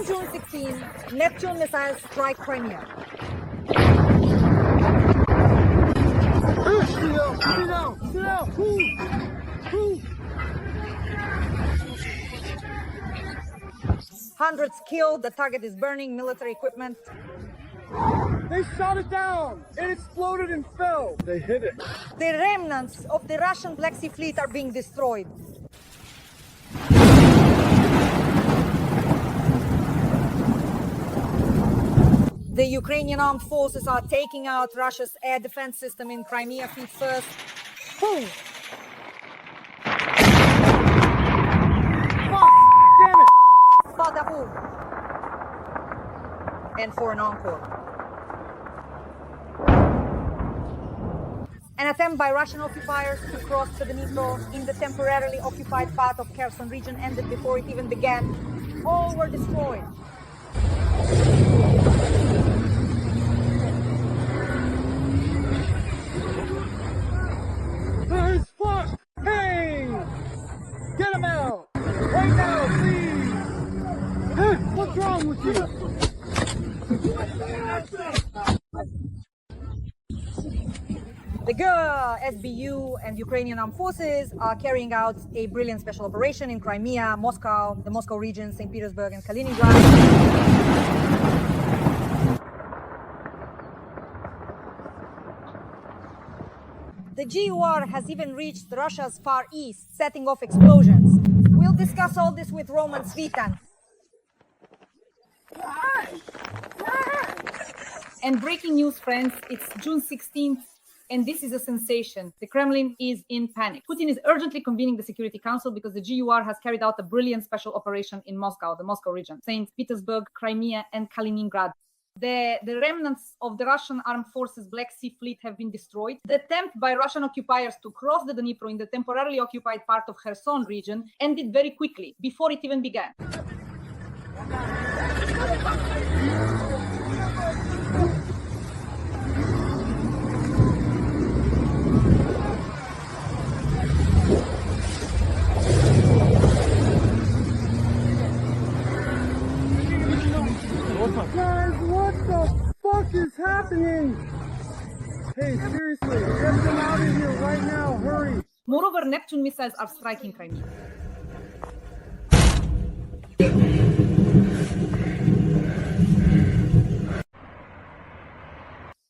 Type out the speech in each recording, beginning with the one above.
On June 16, Neptune missiles strike Crimea. Hundreds killed, the target is burning, military equipment. They shot it down! It exploded and fell! They hit it. The remnants of the Russian Black Sea Fleet are being destroyed. The Ukrainian armed forces are taking out Russia's air defense system in Crimea feet first. Boom! Fuck! Damn it! Bada boom! And for an encore. An attempt by Russian occupiers to cross the Nepro in the temporarily occupied part of Kherson region ended before it even began. All were destroyed. There's fuck! Hey! Get him out! Right now, please! Hey, what's wrong with you? The GUR, SBU, and Ukrainian armed forces are carrying out a brilliant special operation in Crimea, Moscow, the Moscow region, St. Petersburg, and Kaliningrad. The GUR has even reached Russia's far east, setting off explosions. We'll discuss all this with Roman Svitan. And breaking news, friends, it's June 16th. And this is a sensation. The Kremlin is in panic. Putin is urgently convening the Security Council because the GUR has carried out a brilliant special operation in Moscow, the Moscow region, St. Petersburg, Crimea, and Kaliningrad. The remnants of the Russian armed forces Black Sea Fleet have been destroyed. The attempt by Russian occupiers to cross the Dnipro in the temporarily occupied part of Kherson region ended very quickly, before it even began. Guys, what the fuck is happening? Hey, seriously, get them out of here right now, hurry! Moreover, Neptune missiles are striking Crimea.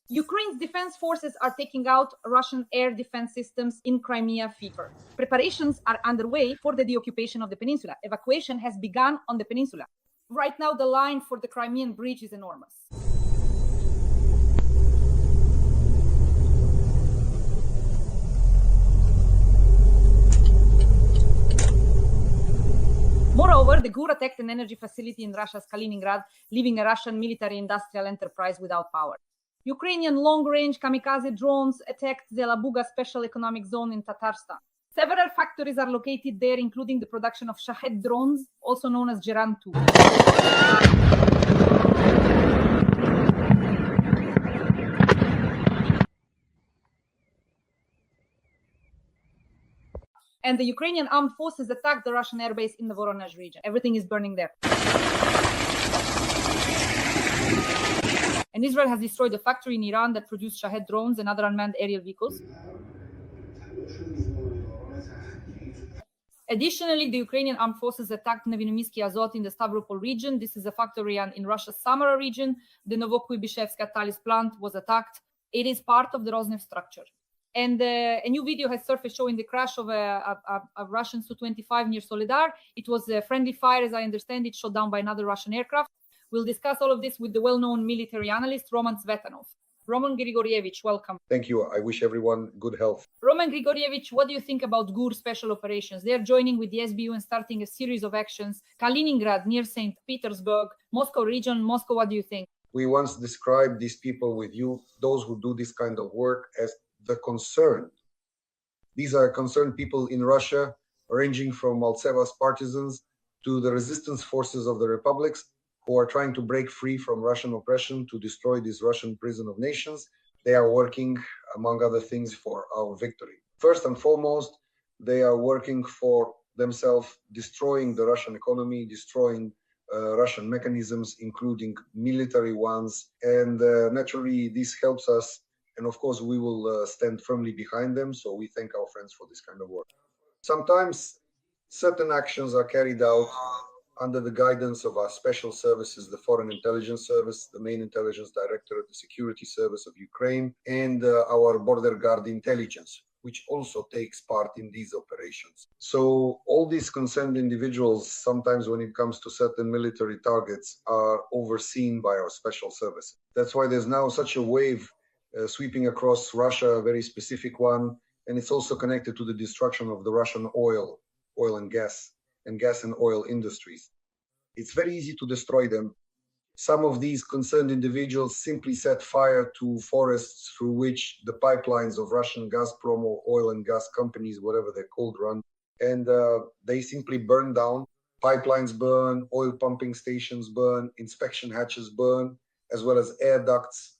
Ukraine's defense forces are taking out Russian air defense systems in Crimea fever. Preparations are underway for the deoccupation of the peninsula. Evacuation has begun on the peninsula. Right now, the line for the Crimean bridge is enormous. Moreover, the GUR attacked an energy facility in Russia's Kaliningrad, leaving a Russian military-industrial enterprise without power. Ukrainian long-range kamikaze drones attacked the Labuga Special Economic Zone in Tatarstan. Several factories are located there, including the production of Shahed drones, also known as Geran 2. And the Ukrainian armed forces attacked the Russian airbase in the Voronezh region. Everything is burning there. And Israel has destroyed a factory in Iran that produced Shahed drones and other unmanned aerial vehicles. Additionally, the Ukrainian armed forces attacked Nevinomysky Azot in the Stavropol region. This is a factory in Russia's Samara region. The Novokuybishevska Talis plant was attacked. It is part of the Rosneft structure. And a new video has surfaced showing the crash of a Russian Su-25 near Soledar. It was a friendly fire, as I understand it, shot down by another Russian aircraft. We'll discuss all of this with the well-known military analyst, Roman Tsvetanov. Roman Grigorievich, welcome. Thank you. I wish everyone good health. Roman Grigorievich, what do you think about GUR special operations? They are joining with the SBU and starting a series of actions. Kaliningrad, near St. Petersburg, Moscow region. Moscow, what do you think? We once described these people with you, those who do this kind of work, as the concerned. These are concerned people in Russia, ranging from Maltseva's partisans to the resistance forces of the republics, who are trying to break free from Russian oppression to destroy this Russian prison of nations. They are working, among other things, for our victory. First and foremost, they are working for themselves, destroying the Russian economy, destroying Russian mechanisms, including military ones. And naturally, this helps us. And of course, we will stand firmly behind them. So we thank our friends for this kind of work. Sometimes certain actions are carried out under the guidance of our special services, the Foreign Intelligence Service, the main intelligence directorate, the Security Service of Ukraine, and our border guard intelligence, which also takes part in these operations. So all these concerned individuals, sometimes when it comes to certain military targets, are overseen by our special services. That's why there's now such a wave sweeping across Russia, a very specific one, and it's also connected to the destruction of the Russian oil and gas and oil industries. It's very easy to destroy them. Some of these concerned individuals simply set fire to forests through which the pipelines of Russian Gazprom or oil and gas companies, whatever they're called, run. And they simply burn down. Pipelines burn, oil pumping stations burn, inspection hatches burn, as well as air ducts,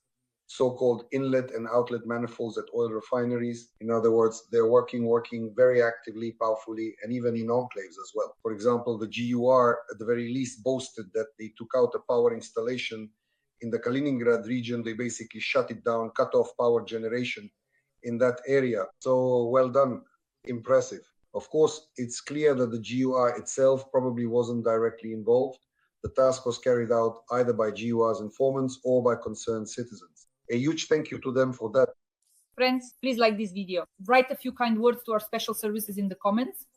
so-called inlet and outlet manifolds at oil refineries. In other words, they're working very actively, powerfully, and even in enclaves as well. For example, the GUR at the very least boasted that they took out a power installation in the Kaliningrad region. They basically shut it down, cut off power generation in that area. So well done, impressive. Of course, it's clear that the GUR itself probably wasn't directly involved. The task was carried out either by GUR's informants or by concerned citizens. A huge thank you to them for that. Friends, please like this video. Write a few kind words to our special services in the comments.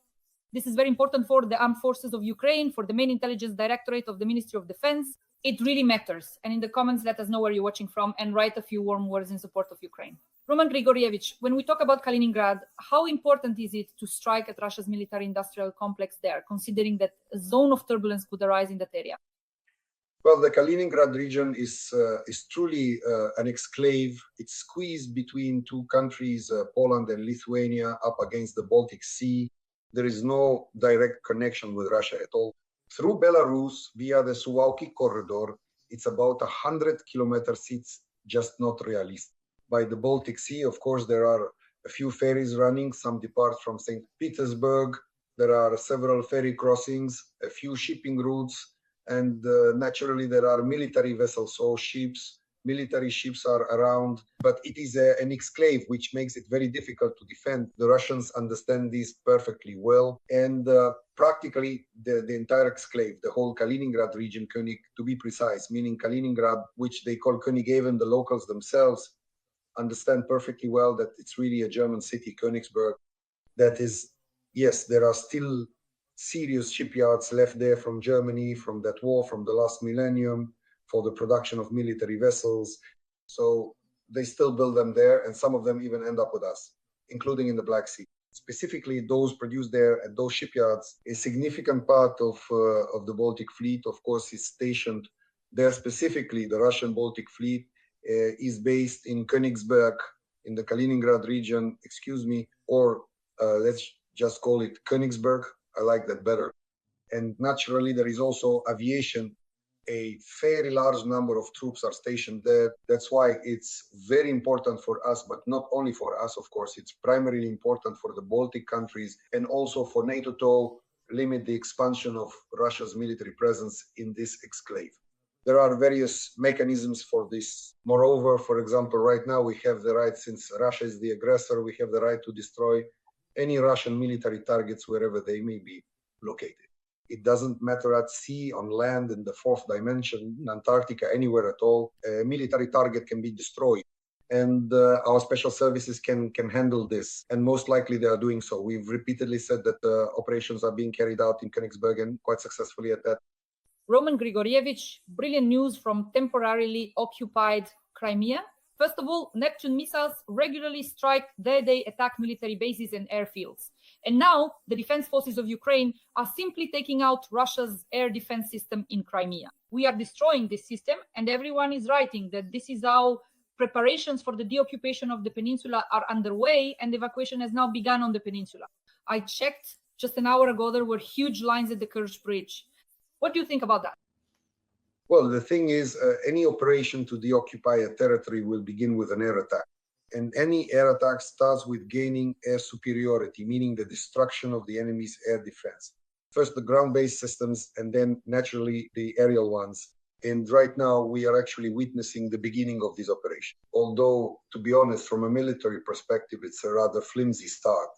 This is very important for the armed forces of Ukraine, for the main intelligence directorate of the Ministry of Defense. It really matters. And in the comments, let us know where you're watching from and write a few warm words in support of Ukraine. Roman Grigorievich, when we talk about Kaliningrad, how important is it to strike at Russia's military-industrial complex there, considering that a zone of turbulence could arise in that area? Well, the Kaliningrad region is truly an exclave. It's squeezed between two countries, Poland and Lithuania, up against the Baltic Sea. There is no direct connection with Russia at all. Through Belarus, via the Suwalki corridor, it's about 100 kilometers. It's just not realistic. By the Baltic Sea, of course, there are a few ferries running. Some depart from St. Petersburg. There are several ferry crossings, a few shipping routes. And naturally, there are military vessels, so military ships are around, but it is an exclave, which makes it very difficult to defend. The Russians understand this perfectly well. And practically, the entire exclave, the whole Kaliningrad region, König, to be precise, meaning Kaliningrad, which they call Könighaven, the locals themselves understand perfectly well that it's really a German city, Königsberg. That is, yes, there are still serious shipyards left there from Germany, from that war, from the last millennium, for the production of military vessels. So they still build them there, and some of them even end up with us, including in the Black Sea. Specifically, those produced there at those shipyards, a significant part of the Baltic fleet, of course, is stationed there specifically. The Russian Baltic fleet is based in Königsberg, in the Kaliningrad region, or let's just call it Königsberg. I like that better. And naturally, there is also aviation. A very large number of troops are stationed there. That's why it's very important for us, but not only for us, of course, it's primarily important for the Baltic countries and also for NATO to limit the expansion of Russia's military presence in this exclave. There are various mechanisms for this. Moreover, for example, right now we have the right, since Russia is the aggressor, we have the right to destroy any Russian military targets wherever they may be located. It doesn't matter at sea, on land, in the fourth dimension, in Antarctica, anywhere at all. A military target can be destroyed. And our special services can handle this. And most likely they are doing so. We've repeatedly said that operations are being carried out in Königsberg and quite successfully at that. Roman Grigorievich, brilliant news from temporarily occupied Crimea. First of all, Neptune missiles regularly strike day attack military bases and airfields. And now the defense forces of Ukraine are simply taking out Russia's air defense system in Crimea. We are destroying this system, and everyone is writing that this is how preparations for the deoccupation of the peninsula are underway, and evacuation has now begun on the peninsula. I checked just an hour ago, there were huge lines at the Kerch Bridge. What do you think about that? Well, the thing is, any operation to deoccupy a territory will begin with an air attack. And any air attack starts with gaining air superiority, meaning the destruction of the enemy's air defense. First the ground-based systems, and then naturally the aerial ones. And right now we are actually witnessing the beginning of this operation. Although, to be honest, from a military perspective, it's a rather flimsy start.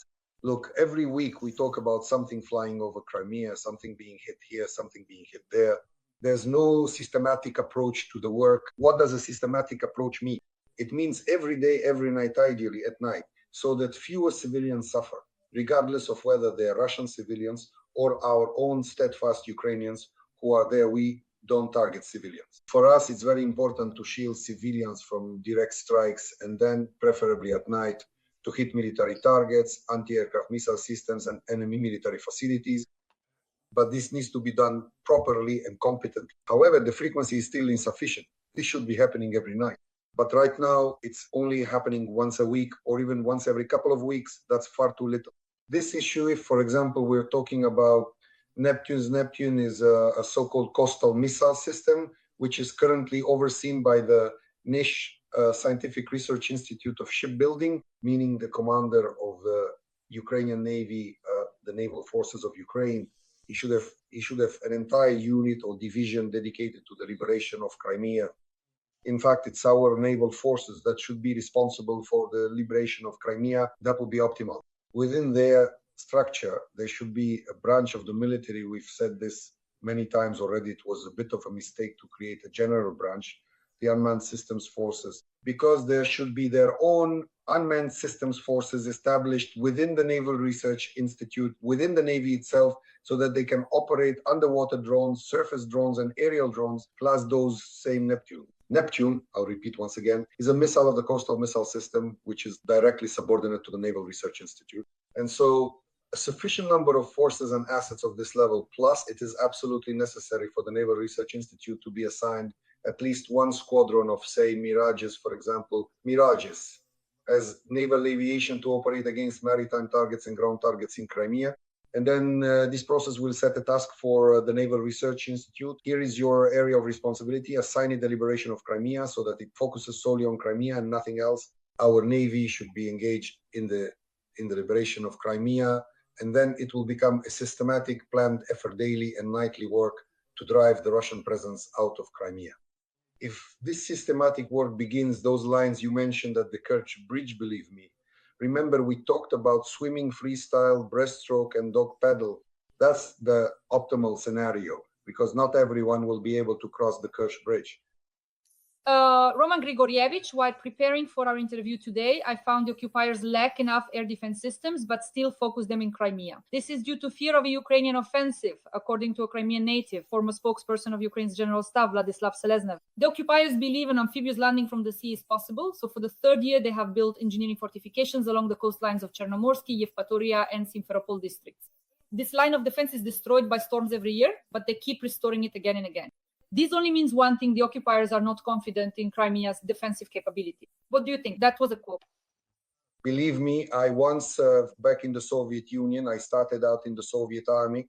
Look, every week we talk about something flying over Crimea, something being hit here, something being hit there. There's no systematic approach to the work. What does a systematic approach mean? It means every day, every night, ideally at night, so that fewer civilians suffer, regardless of whether they're Russian civilians or our own steadfast Ukrainians who are there. We don't target civilians. For us, it's very important to shield civilians from direct strikes, and then preferably at night to hit military targets, anti-aircraft missile systems, and enemy military facilities. But this needs to be done properly and competently. However, the frequency is still insufficient. This should be happening every night. But right now, it's only happening once a week or even once every couple of weeks. That's far too little. This issue, if, for example, we're talking about Neptune is a so-called coastal missile system, which is currently overseen by the niche Scientific Research Institute of Shipbuilding, meaning the commander of the Ukrainian Navy, the naval forces of Ukraine. He should have an entire unit or division dedicated to the liberation of Crimea. In fact, it's our naval forces that should be responsible for the liberation of Crimea. That would be optimal. Within their structure, there should be a branch of the military. We've said this many times already. It was a bit of a mistake to create a general branch, the Unmanned Systems Forces, because there should be their own unmanned systems forces established within the Naval Research Institute, within the Navy itself, so that they can operate underwater drones, surface drones, and aerial drones, plus those same Neptune. Neptune, I'll repeat once again, is a missile of the coastal missile system, which is directly subordinate to the Naval Research Institute. And so a sufficient number of forces and assets of this level, plus it is absolutely necessary for the Naval Research Institute to be assigned at least one squadron of, say, Mirages, for example, Mirages, as naval aviation to operate against maritime targets and ground targets in Crimea. And then this process will set a task for the Naval Research Institute. Here is your area of responsibility. Assign it the liberation of Crimea so that it focuses solely on Crimea and nothing else. Our Navy should be engaged in the liberation of Crimea. And then it will become a systematic, planned effort, daily and nightly work to drive the Russian presence out of Crimea. If this systematic work begins, those lines you mentioned at the Kerch Bridge, believe me, remember we talked about swimming, freestyle, breaststroke, and dog paddle. That's the optimal scenario, because not everyone will be able to cross the Kerch Bridge. Roman Grigorievich, while preparing for our interview today, I found the occupiers lack enough air defense systems, but still focus them in Crimea. This is due to fear of a Ukrainian offensive, according to a Crimean native, former spokesperson of Ukraine's General Staff, Vladislav Seleznev. The occupiers believe an amphibious landing from the sea is possible, so for the third year they have built engineering fortifications along the coastlines of Chernomorsky, Yevpatoria, and Simferopol districts. This line of defense is destroyed by storms every year, but they keep restoring it again and again. This only means one thing: the occupiers are not confident in Crimea's defensive capability. What do you think? That was a quote. Believe me, I once served back in the Soviet Union. I started out in the Soviet Army.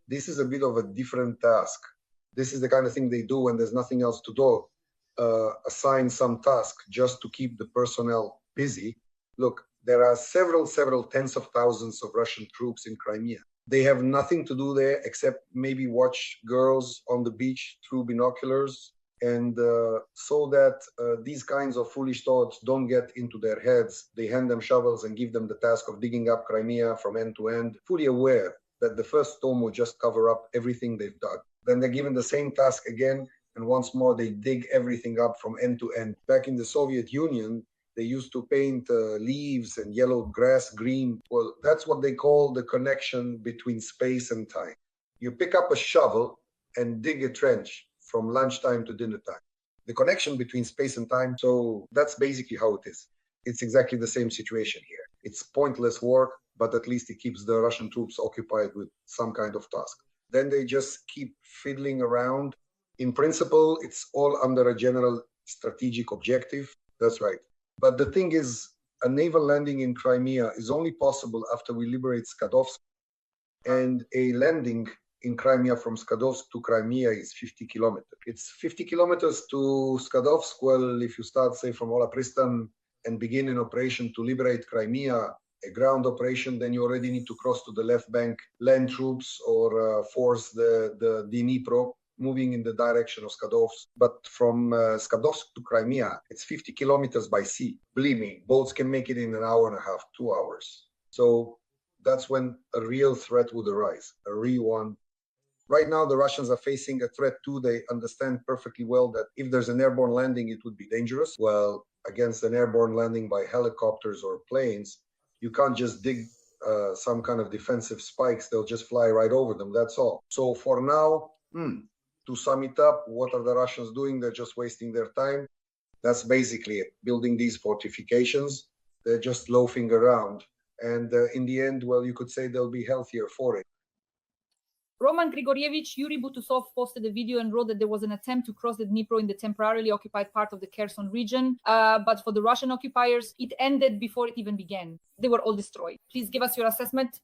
This is a bit of a different task. This is the kind of thing they do when there's nothing else to do. Assign some task just to keep the personnel busy. Look, there are several tens of thousands of Russian troops in Crimea. They have nothing to do there except maybe watch girls on the beach through binoculars, and so that these kinds of foolish thoughts don't get into their heads. They hand them shovels and give them the task of digging up Crimea from end to end, fully aware that the first storm will just cover up everything they've dug. Then they're given the same task again, and once more they dig everything up from end to end. Back in the Soviet Union, they used to paint leaves and yellow grass green. Well, that's what they call the connection between space and time. You pick up a shovel and dig a trench from lunchtime to dinner time. The connection between space and time, so that's basically how it is. It's exactly the same situation here. It's pointless work, but at least it keeps the Russian troops occupied with some kind of task. Then they just keep fiddling around. In principle, it's all under a general strategic objective. That's right. But the thing is, a naval landing in Crimea is only possible after we liberate Skadovsk, and a landing in Crimea from Skadovsk to Crimea is 50 kilometers. It's 50 kilometers to Skadovsk. Well, if you start, say, from Ola Pristan and begin an operation to liberate Crimea a ground operation, then you already need to cross to the left bank, land troops, or force the Dnipro, moving in the direction of Skadovsk. But from Skadovsk to Crimea, it's 50 kilometers by sea. Believe me, boats can make it in an hour and a half, 2 hours. So that's when a real threat would arise, a real one. Right now, the Russians are facing a threat too. They understand perfectly well that if there's an airborne landing, it would be dangerous. Well, against an airborne landing by helicopters or planes, you can't just dig some kind of defensive spikes. They'll just fly right over them. That's all. So for now, to sum it up, what are the Russians doing? They're just wasting their time. That's basically it. Building these fortifications. They're just loafing around. And in the end, well, you could say they'll be healthier for it. Roman Grigorievich, Yuri Butusov posted a video and wrote that there was an attempt to cross the Dnipro in the temporarily occupied part of the Kherson region. But for the Russian occupiers, it ended before it even began. They were all destroyed. Please give us your assessment.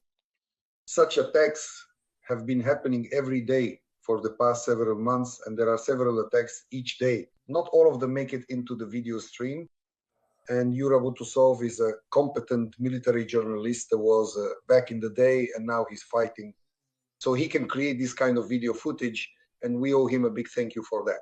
Such attacks have been happening every day for the past several months, and there are several attacks each day. Not all of them make it into the video stream. And Yuri Butusov is a competent military journalist that was back in the day, and now he's fighting. So he can create this kind of video footage, and we owe him a big thank you for that.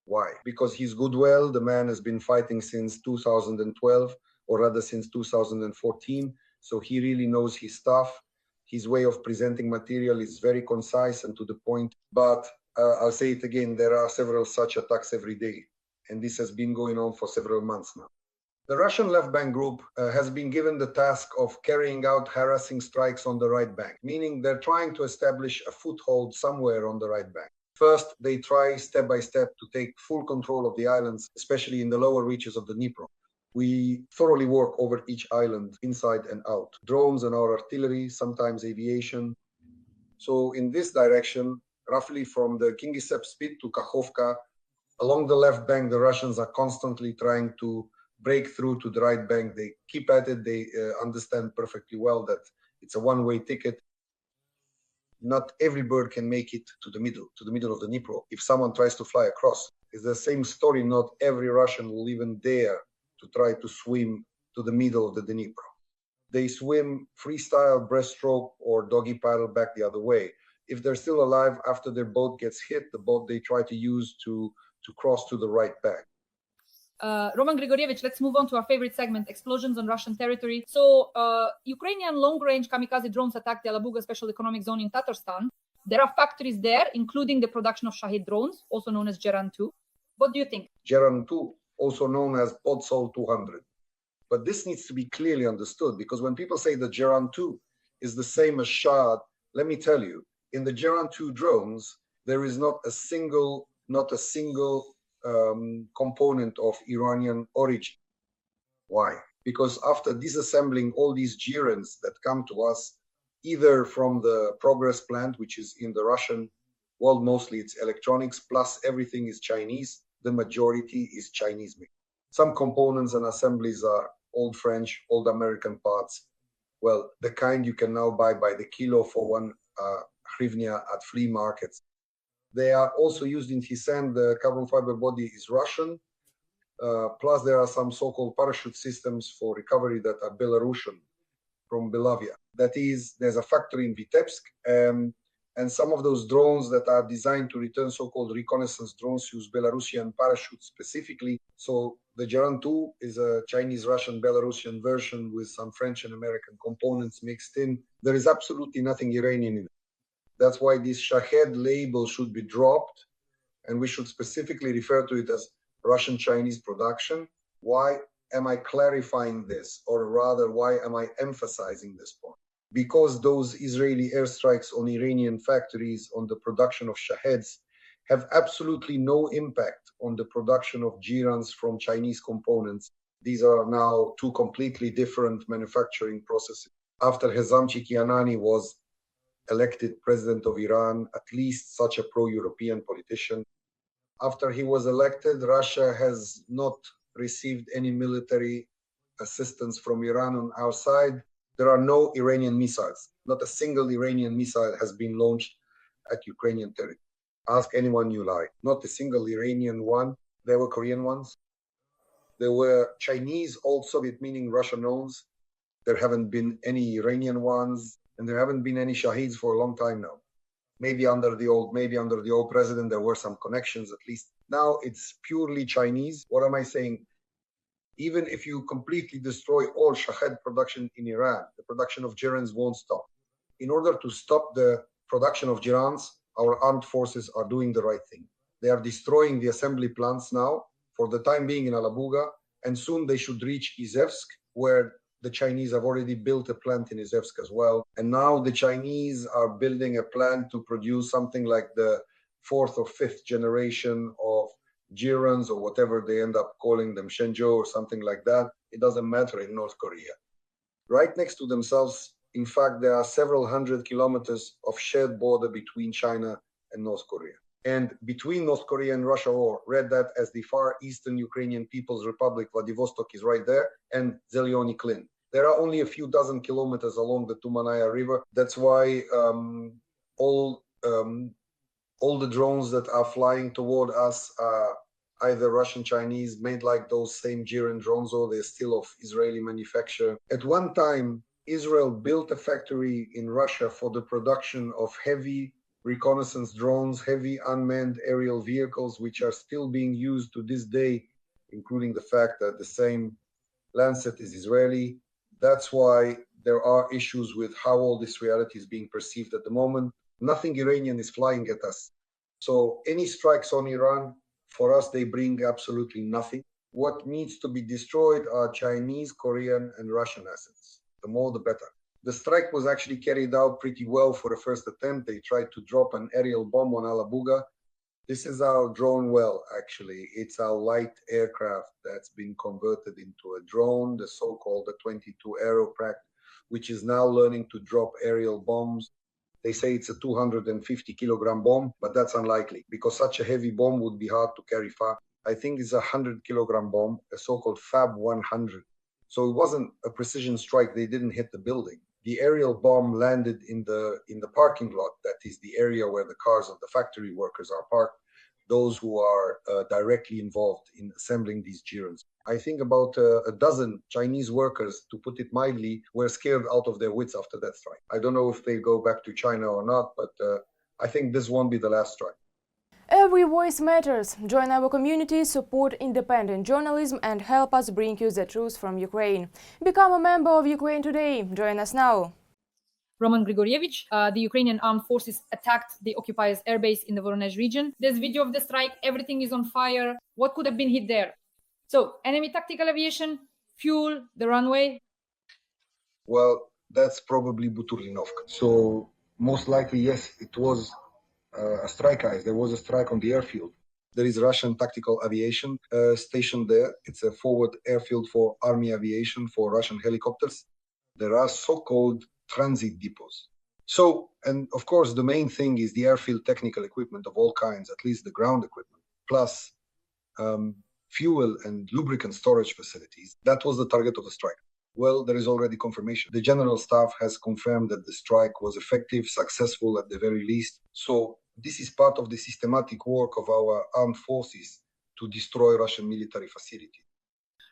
Why? Because he's Goodwill. The man has been fighting since 2012, or rather since 2014. So he really knows his stuff. His way of presenting material is very concise and to the point. But I'll say it again, there are several such attacks every day. And this has been going on for several months now. The Russian left bank group has been given the task of carrying out harassing strikes on the right bank, meaning they're trying to establish a foothold somewhere on the right bank. First, they try step by step to take full control of the islands, especially in the lower reaches of the Dnipro. We thoroughly work over each island, inside and out. Drones and our artillery, sometimes aviation. So in this direction, roughly from the Kingisepp Spit to Kakhovka, along the left bank, the Russians are constantly trying to break through to the right bank. They keep at it. They understand perfectly well that it's a one-way ticket. Not every bird can make it to the middle of the Dnipro. If someone tries to fly across, it's the same story. Not every Russian will even dare to try to swim to the middle of the Dnipro. They swim freestyle, breaststroke, or doggy paddle back the other way. If they're still alive after their boat gets hit, the boat they try to use to cross to the right bank. Roman Grigorievich, let's move on to our favorite segment, explosions on Russian territory. So Ukrainian long-range kamikaze drones attacked the Alabuga Special Economic Zone in Tatarstan. There are factories there, including the production of Shahid drones, also known as Geran 2. What do you think? Geran 2, also known as Podsol 200. But this needs to be clearly understood, because when people say that Geran 2 is the same as Shahid, let me tell you, in the Geran 2 drones, there is not a single component of Iranian origin. Why? Because after disassembling all these Gerans that come to us, either from the Progress plant, which is in the Russian world, mostly it's electronics, plus everything is Chinese, the majority is Chinese made. Some components and assemblies are old French, old American parts. Well, the kind you can now buy by the kilo for 1 hryvnia at flea markets. They are also used in Hisan. The carbon fiber body is Russian. Plus, there are some so-called parachute systems for recovery that are Belarusian from Belavia. That is, there's a factory in Vitebsk. And some of those drones that are designed to return so-called reconnaissance drones use Belarusian parachutes specifically. So the Geran 2 is a Chinese, Russian, Belarusian version with some French and American components mixed in. There is absolutely nothing Iranian in it. That's why this Shahed label should be dropped, and we should specifically refer to it as Russian-Chinese production. Why am I clarifying this? Or rather, why am I emphasizing this point? Because those Israeli airstrikes on Iranian factories on the production of Shaheds have absolutely no impact on the production of Gerans from Chinese components. These are now two completely different manufacturing processes. After Hezamchi Kianani was elected president of Iran, at least such a pro-European politician. After he was elected, Russia has not received any military assistance from Iran on our side. There are no Iranian missiles. Not a single Iranian missile has been launched at Ukrainian territory. Ask anyone you like. Not a single Iranian one. There were Korean ones. There were Chinese, old Soviet, meaning Russian owns. There haven't been any Iranian ones, and there haven't been any Shaheeds for a long time now. Maybe under the old president, there were some connections at least. Now it's purely Chinese. What am I saying? Even if you completely destroy all Shahed production in Iran, the production of germs won't stop. In order to stop the production of germs, our armed forces are doing the right thing. They are destroying the assembly plants now, for the time being in Alabuga, and soon they should reach Izevsk, where the Chinese have already built a plant in Izevsk as well. And now the Chinese are building a plant to produce something like the fourth or fifth generation of Girons or whatever they end up calling them, Shenzhou or something like that. It doesn't matter in North Korea. Right next to themselves, in fact, there are several hundred kilometers of shared border between China and North Korea. And between North Korea and Russia, or read that as the Far Eastern Ukrainian People's Republic, Vladivostok is right there, and Zelyony Klin. There are only a few dozen kilometers along the Tumanaya River. That's why all the drones that are flying toward us are either Russian, Chinese, made like those same Jiran drones, or they're still of Israeli manufacture. At one time, Israel built a factory in Russia for the production of heavy reconnaissance drones, heavy unmanned aerial vehicles, which are still being used to this day, including the fact that the same Lancet is Israeli. That's why there are issues with how all this reality is being perceived at the moment. Nothing Iranian is flying at us. So any strikes on Iran, for us, they bring absolutely nothing. What needs to be destroyed are Chinese, Korean, and Russian assets. The more, the better. The strike was actually carried out pretty well for the first attempt. They tried to drop an aerial bomb on Alabuga. This is our drone well, actually. It's our light aircraft that's been converted into a drone, the so-called 22 Aeropract, which is now learning to drop aerial bombs. They say it's a 250 kilogram bomb, but that's unlikely because such a heavy bomb would be hard to carry far. I think it's a 100 kilogram bomb, a so-called Fab 100. So it wasn't a precision strike. They didn't hit the building. The aerial bomb landed in the parking lot. That is the area where the cars of the factory workers are parked, those who are directly involved in assembling these Girons. I think about a dozen Chinese workers, to put it mildly, were scared out of their wits after that strike. I don't know if they go back to China or not, but I think this won't be the last strike. Every voice matters. Join our community, support independent journalism and help us bring you the truth from Ukraine. Become a member of Ukraine Today. Join us now. Roman Grigorievich, the Ukrainian armed forces attacked the occupiers' airbase in the Voronezh region. There's video of the strike. Everything is on fire. What could have been hit there? So, enemy tactical aviation, fuel, the runway. Well, that's probably Buturlinovka. So, most likely, yes, it was a strike. There was a strike on the airfield. There is Russian tactical aviation stationed there. It's a forward airfield for army aviation for Russian helicopters. There are so-called transit depots. So, and of course, the main thing is the airfield technical equipment of all kinds, at least the ground equipment, plus fuel and lubricant storage facilities. That was the target of the strike. Well, there is already confirmation. The General Staff has confirmed that the strike was effective, successful at the very least. So this is part of the systematic work of our armed forces to destroy Russian military facilities.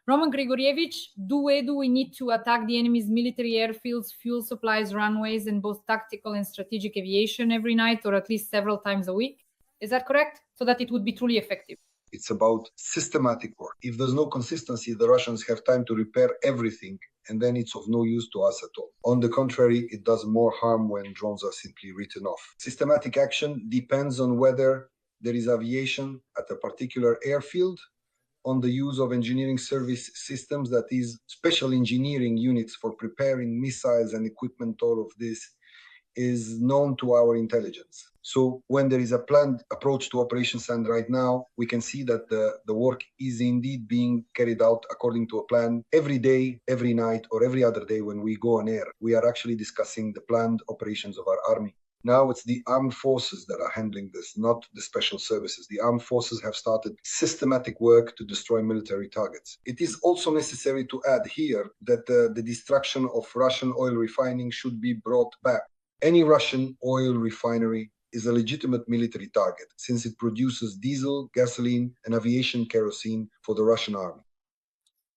Roman Grigorievich, where do we need to attack the enemy's military airfields, fuel supplies, runways, and both tactical and strategic aviation every night, or at least several times a week? Is that correct? So that it would be truly effective. It's about systematic work. If there's no consistency, the Russians have time to repair everything, and then it's of no use to us at all. On the contrary, it does more harm when drones are simply written off. Systematic action depends on whether there is aviation at a particular airfield, on the use of engineering service systems, that is, special engineering units for preparing missiles and equipment. All of this is known to our intelligence. So when there is a planned approach to operations, and right now we can see that the work is indeed being carried out according to a plan. Every day, every night, or every other day when we go on air, we are actually discussing the planned operations of our army. Now it's the armed forces that are handling this, not the special services. The armed forces have started systematic work to destroy military targets. It is also necessary to add here that the destruction of Russian oil refining should be brought back. Any Russian oil refinery is a legitimate military target, since it produces diesel, gasoline, and aviation kerosene for the Russian army.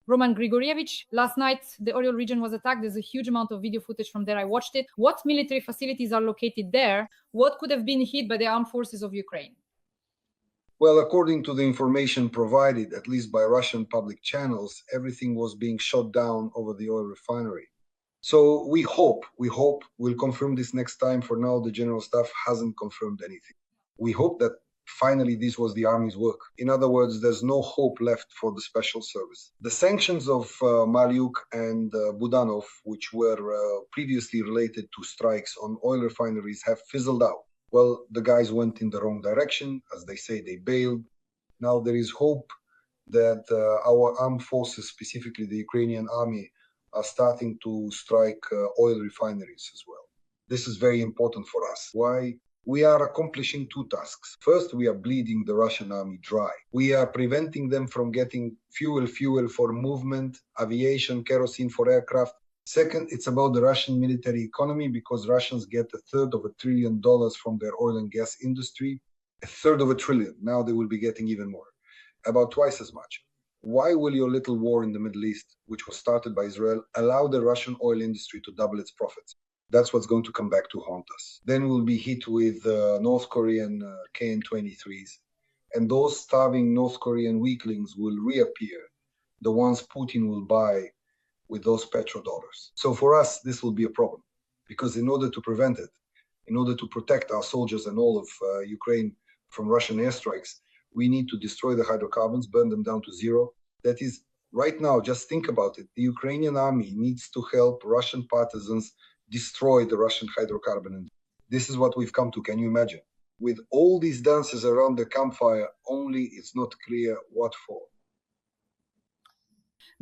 Roman Grigorievich, last night the Oriol region was attacked. There's a huge amount of video footage from there. I watched it. What military facilities are located there? What could have been hit by the armed forces of Ukraine? Well, according to the information provided, at least by Russian public channels, everything was being shot down over the oil refinery. So we hope we'll confirm this next time. For now, the General Staff hasn't confirmed anything. We hope that finally this was the army's work. In other words, there's no hope left for the special service. The sanctions of Mariuk and Budanov, which were previously related to strikes on oil refineries, have fizzled out. Well, the guys went in the wrong direction. As they say, they bailed. Now there is hope that our armed forces, specifically the Ukrainian army, are starting to strike oil refineries as well. This is very important for us. Why? We are accomplishing two tasks. First, we are bleeding the Russian army dry. We are preventing them from getting fuel for movement, aviation, kerosene for aircraft. Second, it's about the Russian military economy, because Russians get $1/3 of $1 trillion from their oil and gas industry. $1/3 of $1 trillion. Now they will be getting even more, about twice as much. Why will your little war in the Middle East, which was started by Israel, allow the Russian oil industry to double its profits? That's what's going to come back to haunt us. Then we'll be hit with North Korean KN-23s, and those starving North Korean weaklings will reappear, the ones Putin will buy with those petrodollars. So for us, this will be a problem, because in order to prevent it, in order to protect our soldiers and all of Ukraine from Russian airstrikes, we need to destroy the hydrocarbons, burn them down to zero. That is, right now, just think about it. The Ukrainian army needs to help Russian partisans destroy the Russian hydrocarbon. This is what we've come to. Can you imagine? With all these dances around the campfire, only it's not clear what for.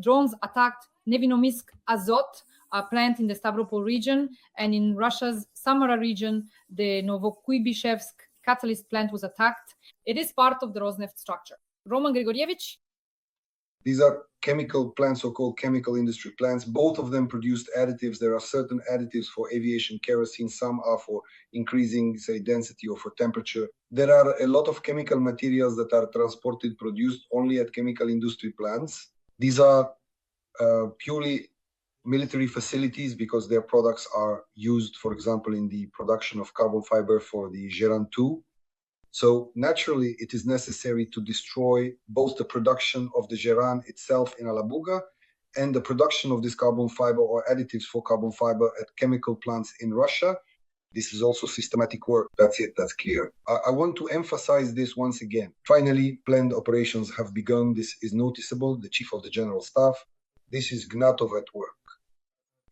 Drones attacked Nevinomysk Azot, a plant in the Stavropol region, and in Russia's Samara region, the Novokuybishevsk catalyst plant was attacked. It is part of the Rosneft structure. Roman Grigorievich? These are chemical plants, so-called chemical industry plants. Both of them produced additives. There are certain additives for aviation kerosene. Some are for increasing, say, density or for temperature. There are a lot of chemical materials that are transported, produced only at chemical industry plants. These are purely military facilities, because their products are used, for example, in the production of carbon fiber for the Geran 2. So naturally, it is necessary to destroy both the production of the Geran itself in Alabuga and the production of this carbon fiber or additives for carbon fiber at chemical plants in Russia. This is also systematic work. That's it. That's clear. I want to emphasize this once again. Finally, planned operations have begun. This is noticeable. The Chief of the General Staff. This is Gnatov at work.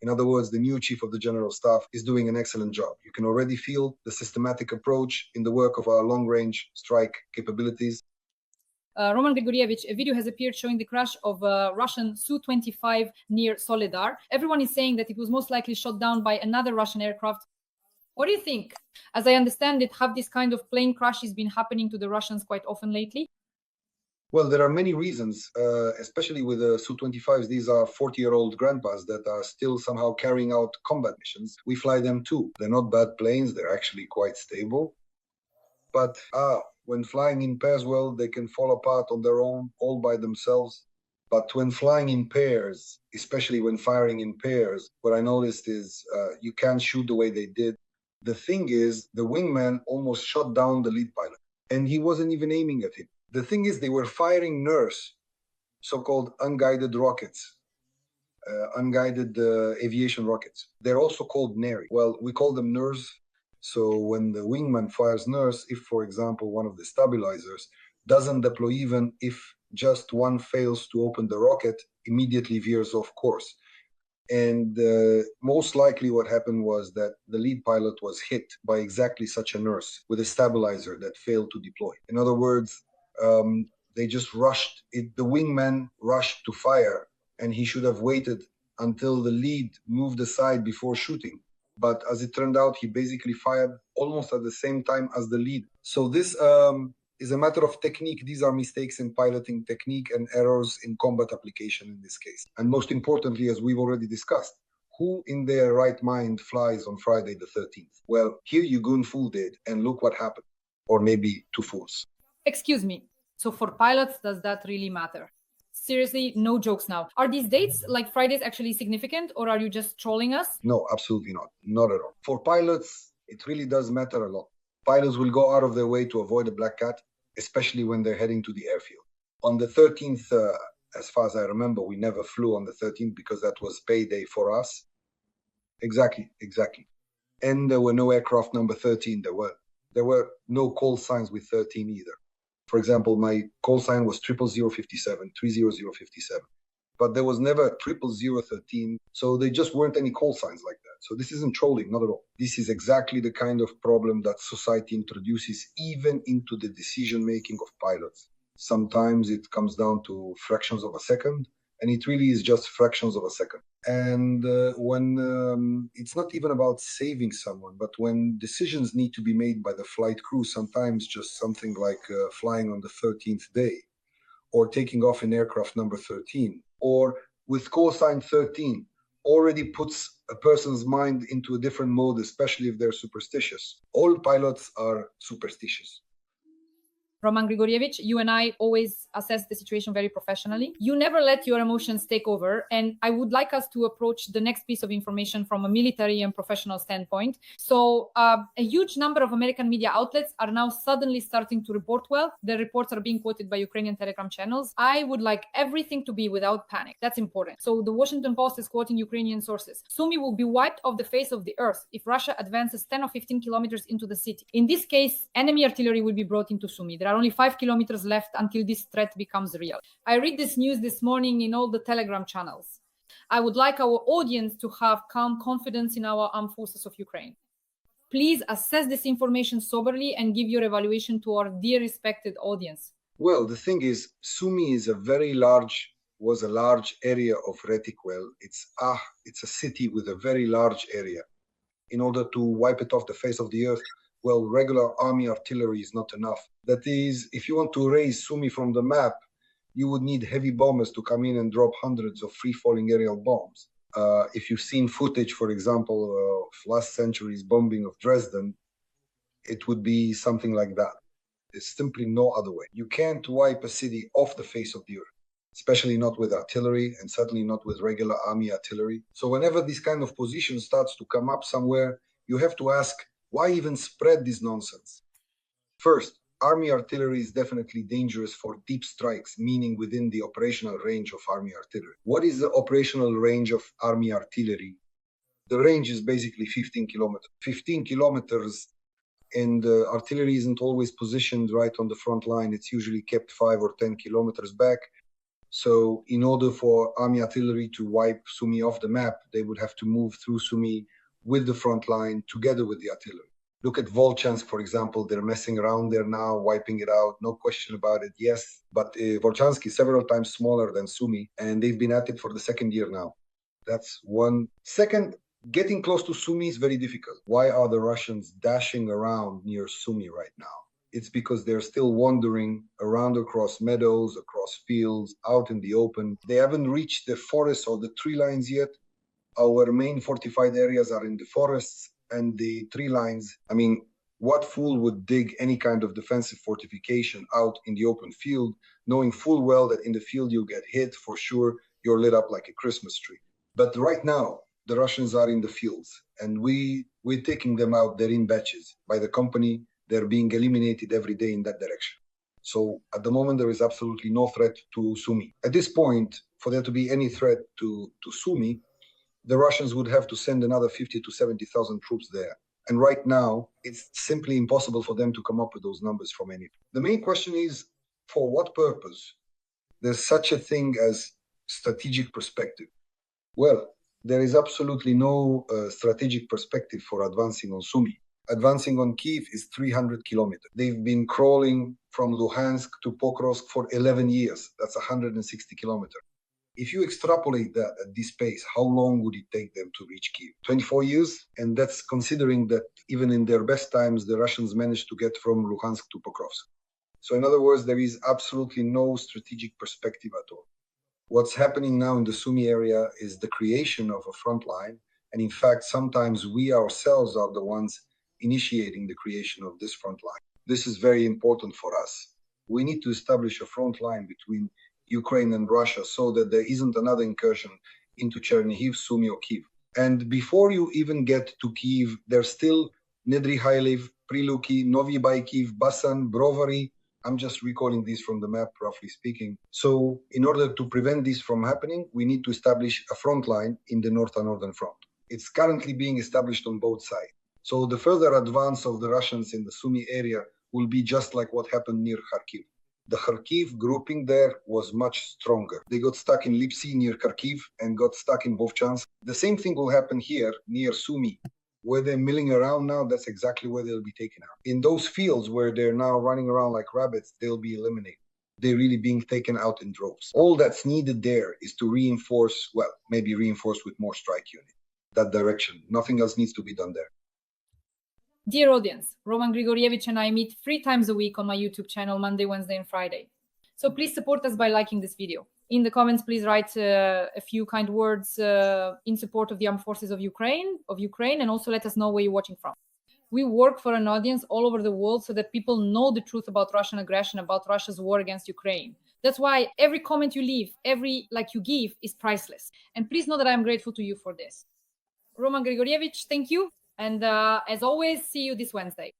In other words, the new Chief of the General Staff is doing an excellent job. You can already feel the systematic approach in the work of our long-range strike capabilities. Roman Grigorievich, a video has appeared showing the crash of a Russian Su-25 near Soledar. Everyone is saying that it was most likely shot down by another Russian aircraft. What do you think? As I understand it, have this kind of plane crashes been happening to the Russians quite often lately? Well, there are many reasons, especially with the Su-25s. These are 40-year-old grandpas that are still somehow carrying out combat missions. We fly them too. They're not bad planes. They're actually quite stable. But when flying in pairs, well, they can fall apart on their own, all by themselves. But when flying in pairs, especially when firing in pairs, what I noticed is you can't shoot the way they did. The thing is, the wingman almost shot down the lead pilot, and he wasn't even aiming at him. The thing is, they were firing NERS, so-called unguided rockets, unguided aviation rockets. They're also called NERI. Well, we call them NERS. So when the wingman fires NERS, if, for example, one of the stabilizers doesn't deploy, even if just one fails to open the rocket, immediately veers off course. And most likely what happened was that the lead pilot was hit by exactly such a NERS with a stabilizer that failed to deploy. In other words, they just rushed it. The wingman rushed to fire, and he should have waited until the lead moved aside before shooting. But as it turned out, he basically fired almost at the same time as the lead. So this is a matter of technique. These are mistakes in piloting technique and errors in combat application in this case. And most importantly, as we've already discussed, who in their right mind flies on Friday the 13th? Well, here Yugun Fool did, and look what happened. Or maybe two fools. Excuse me. So for pilots, does that really matter? Seriously, no jokes now. Are these dates, like Fridays, actually significant, or are you just trolling us? No, absolutely not. Not at all. For pilots, it really does matter a lot. Pilots will go out of their way to avoid a black cat, especially when they're heading to the airfield. On the 13th, as far as I remember, we never flew on the 13th because that was payday for us. Exactly. And there were no aircraft number 13. There were no call signs with 13 either. For example, my call sign was 00057, 30057. But there was never 00013, so there just weren't any call signs like that. So this isn't trolling, not at all. This is exactly the kind of problem that society introduces even into the decision-making of pilots. Sometimes it comes down to fractions of a second, and it really is just fractions of a second. And when it's not even about saving someone, but when decisions need to be made by the flight crew, sometimes just something like flying on the 13th day, or taking off in aircraft number 13, or with call sign 13, already puts a person's mind into a different mode, especially if they're superstitious. All pilots are superstitious. Roman Grigorievich, you and I always assess the situation very professionally. You never let your emotions take over, and I would like us to approach the next piece of information from a military and professional standpoint. So a huge number of American media outlets are now suddenly starting to report well. The reports are being quoted by Ukrainian Telegram channels. I would like everything to be without panic. That's important. So the Washington Post is quoting Ukrainian sources. Sumy will be wiped off the face of the earth if Russia advances 10 or 15 kilometers into the city. In this case, enemy artillery will be brought into Sumy. There are only 5 kilometers left until this threat becomes real. I read this news this morning in all the Telegram channels. I would like our audience to have calm confidence in our armed forces of Ukraine. Please assess this information soberly and give your evaluation to our dear respected audience. Well, the thing is, Sumy is was a large area of Retikwell. It's a city with a very large area. In order to wipe it off the face of the earth, well, regular army artillery is not enough. That is, if you want to erase Sumy from the map, you would need heavy bombers to come in and drop hundreds of free-falling aerial bombs. If you've seen footage, for example, of last century's bombing of Dresden, it would be something like that. There's simply no other way. You can't wipe a city off the face of the earth, especially not with artillery and certainly not with regular army artillery. So whenever this kind of position starts to come up somewhere, you have to ask, why even spread this nonsense? First, army artillery is definitely dangerous for deep strikes, meaning within the operational range of army artillery. What is the operational range of army artillery? The range is basically 15 kilometers. 15 kilometers, and artillery isn't always positioned right on the front line. It's usually kept 5 or 10 kilometers back. So in order for army artillery to wipe Sumy off the map, they would have to move through Sumy with the front line together with the artillery. Look at Volchansk, for example. They're messing around there now, wiping it out. No question about it, yes. But Volchansk is several times smaller than Sumy, and they've been at it for the second year now. That's one. Second, getting close to Sumy is very difficult. Why are the Russians dashing around near Sumy right now? It's because they're still wandering around across meadows, across fields, out in the open. They haven't reached the forests or the tree lines yet. Our main fortified areas are in the forests and the tree lines. I mean, what fool would dig any kind of defensive fortification out in the open field, knowing full well that in the field you'll get hit for sure, you're lit up like a Christmas tree. But right now, the Russians are in the fields, and we're taking them out. They're in batches. By the company, they're being eliminated every day in that direction. So at the moment, there is absolutely no threat to Sumy. At this point, for there to be any threat to Sumy, the Russians would have to send another 50 to 70,000 troops there. And right now, it's simply impossible for them to come up with those numbers from anything. The main question is, for what purpose? There's such a thing as strategic perspective. Well, there is absolutely no strategic perspective for advancing on Sumy. Advancing on Kiev is 300 kilometers. They've been crawling from Luhansk to Pokrovsk for 11 years. That's 160 kilometers. If you extrapolate that at this pace, how long would it take them to reach Kiev? 24 years? And that's considering that even in their best times, the Russians managed to get from Luhansk to Pokrovsk. So in other words, there is absolutely no strategic perspective at all. What's happening now in the Sumy area is the creation of a front line. And in fact, sometimes we ourselves are the ones initiating the creation of this front line. This is very important for us. We need to establish a front line between Ukraine and Russia so that there isn't another incursion into Chernihiv, Sumy, or Kyiv. And before you even get to Kyiv, there's still Nidri Hailev, Priluki, Novi Baikiv, Basan, Brovary. I'm just recalling these from the map, roughly speaking. So in order to prevent this from happening, we need to establish a front line in the northern front. It's currently being established on both sides. So the further advance of the Russians in the Sumy area will be just like what happened near Kharkiv. The Kharkiv grouping there was much stronger. They got stuck in Lipsy near Kharkiv and got stuck in Vovchansk. The same thing will happen here near Sumy. Where they're milling around now, that's exactly where they'll be taken out. In those fields where they're now running around like rabbits, they'll be eliminated. They're really being taken out in droves. All that's needed there is to reinforce, well, maybe reinforce with more strike units. That direction. Nothing else needs to be done there. Dear audience, Roman Grigorievich and I meet 3 times a week on my YouTube channel, Monday, Wednesday, and Friday. So please support us by liking this video. In the comments, please write a few kind words in support of the armed forces of Ukraine, and also let us know where you're watching from. We work for an audience all over the world so that people know the truth about Russian aggression, about Russia's war against Ukraine. That's why every comment you leave, every like you give is priceless. And please know that I'm grateful to you for this. Roman Grigorievich, thank you. And as always, see you this Wednesday.